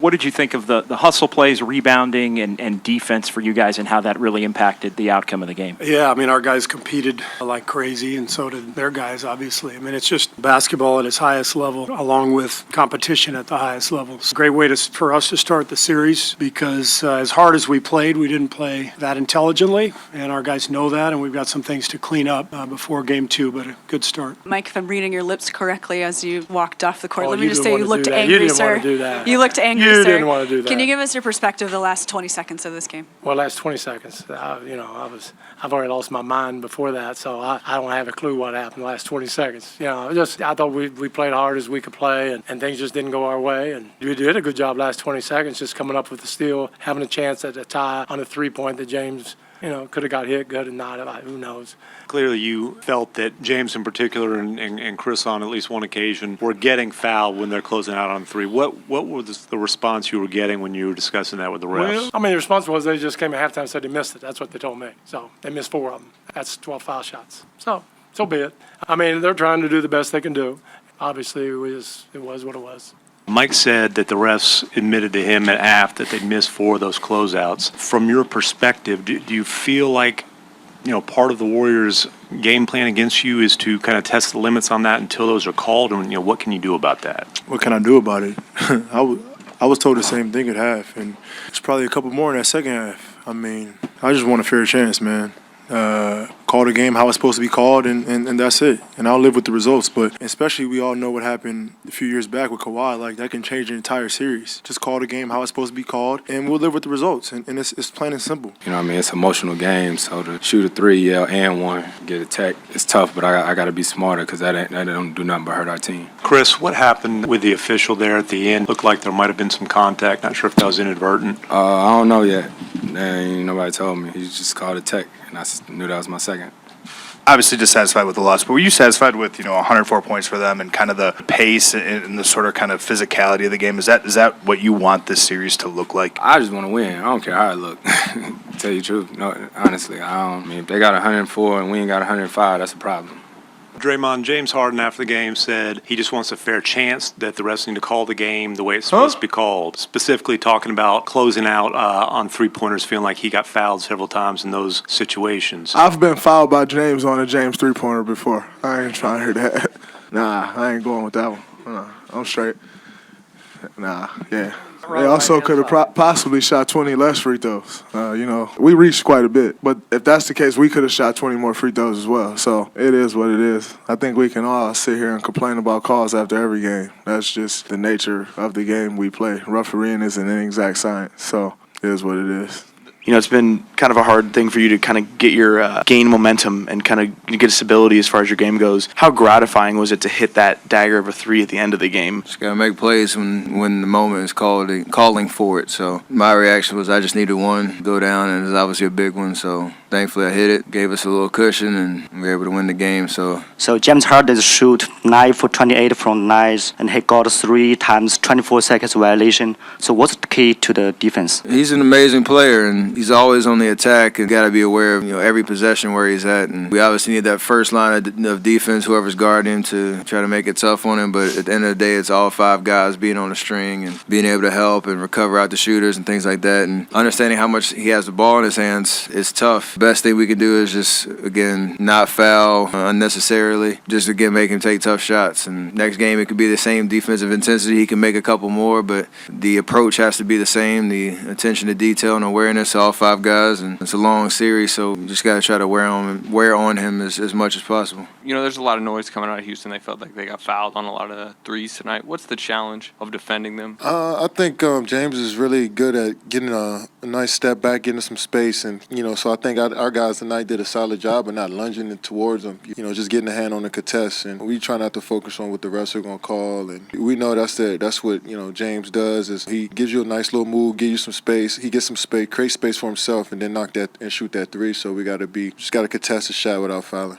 What did you think of the hustle plays, rebounding, and defense for you guys, and how that really impacted the outcome of the game? Yeah, I mean, our guys competed like crazy, and so did their guys, obviously. I mean, it's just basketball at its highest level, along with competition at the highest level. It's a great way for us to start the series because as hard as we played, we didn't play that intelligently, and our guys know that, and we've got some things to clean up before game 2, but a good start. Mike, if I'm reading your lips correctly as you walked off the court, let me you just say you looked angry, You didn't sir. want to do that. You looked angry, You sir. didn't want to do that. Can you give us your perspective of the last 20 seconds of this game? Well, last 20 seconds, I've already lost my mind before that, so I don't have a clue what happened the last 20 seconds. I thought we played hard as we could play, and things just didn't go our way. And we did a good job last 20 seconds, just coming up with the steal, having a chance at a tie on a 3-point that James, could have got hit good and not. Who knows? Clearly, you felt that James in particular and Chris on at least one occasion were getting fouled when they're closing out on 3. What was the response you were getting when you were discussing that with the refs? Well, I mean, the response was they just came at halftime and said they missed it. That's what they told me. So they missed 4 of them. That's 12 foul shots. So be it. I mean, they're trying to do the best they can do. Obviously, it was what it was. Mike said that the refs admitted to him at half that they missed 4 of those closeouts. From your perspective, do you feel like part of the Warriors' game plan against you is to kind of test the limits on that until those are called? And what can you do about that? What can I do about it? I was told the same thing at half, and it's probably a couple more in that second half. I mean, I just want a fair chance, man. Call the game how it's supposed to be called, and that's it. And I'll live with the results. But especially we all know what happened a few years back with Kawhi. Like, that can change the entire series. Just call the game how it's supposed to be called, and we'll live with the results. And it's plain and simple. It's an emotional game. So to shoot a 3, yell, and 1, get a tech, it's tough. But I got to be smarter because that don't do nothing but hurt our team. Chris, what happened with the official there at the end? Looked like there might have been some contact. Not sure if that was inadvertent. I don't know yet. Ain't nobody told me. He just called a tech, and I knew that was my second. Obviously dissatisfied with the loss, but were you satisfied with 104 points for them and kind of the pace and the sort of kind of physicality of the game? Is that what you want this series to look like? I just want to win. I don't care how it look. Tell you the truth, no, honestly, if they got 104 and we ain't got 105, that's a problem. Draymond, James Harden after the game said he just wants a fair chance that the refs need to call the game the way it's supposed to be called, specifically talking about closing out on 3-pointers, feeling like he got fouled several times in those situations. I've been fouled by James on a James 3-pointer before. I ain't trying to hear that. Nah, I ain't going with that one. I'm straight. Yeah. They also could have possibly shot 20 less free throws. We reached quite a bit. But if that's the case, we could have shot 20 more free throws as well. So it is what it is. I think we can all sit here and complain about calls after every game. That's just the nature of the game we play. Refereeing is an inexact science. So it is what it is. It's been kind of a hard thing for you to kind of get your gain momentum and kind of get stability as far as your game goes. How gratifying was it to hit that dagger of a 3 at the end of the game? Just gotta make plays when the moment is calling for it. So my reaction was I just needed one go down, and it's obviously a big one. So thankfully I hit it, gave us a little cushion, and we were able to win the game. So James Harden shoot 9 for 28 from 9, and he got 3 times 24 seconds violation. So what's the key to the defense? He's an amazing player, and he's always on the attack, and got to be aware of every possession where he's at. And we obviously need that first line of defense, whoever's guarding him, to try to make it tough on him. But at the end of the day, it's all 5 guys being on the string and being able to help and recover out the shooters and things like that. And understanding how much he has the ball in his hands is tough. The best thing we can do is just, again, not foul unnecessarily. Just, again, make him take tough shots. And next game, it could be the same defensive intensity. He can make a couple more, but the approach has to be the same. The attention to detail and awareness, all 5 guys, and it's a long series, so you just got to try to wear on him as much as possible. There's a lot of noise coming out of Houston. They felt like they got fouled on a lot of threes tonight. What's the challenge of defending them? I think James is really good at getting a nice step back, getting some space, and so I think our guys tonight did a solid job of not lunging towards them. Just getting a hand on the contest, and we try not to focus on what the refs are going to call. And we know that's what James does, is he gives you a nice little move, give you some space, he gets some space, create space for himself, and then knock that and shoot that 3. So we just got to contest the shot without fouling.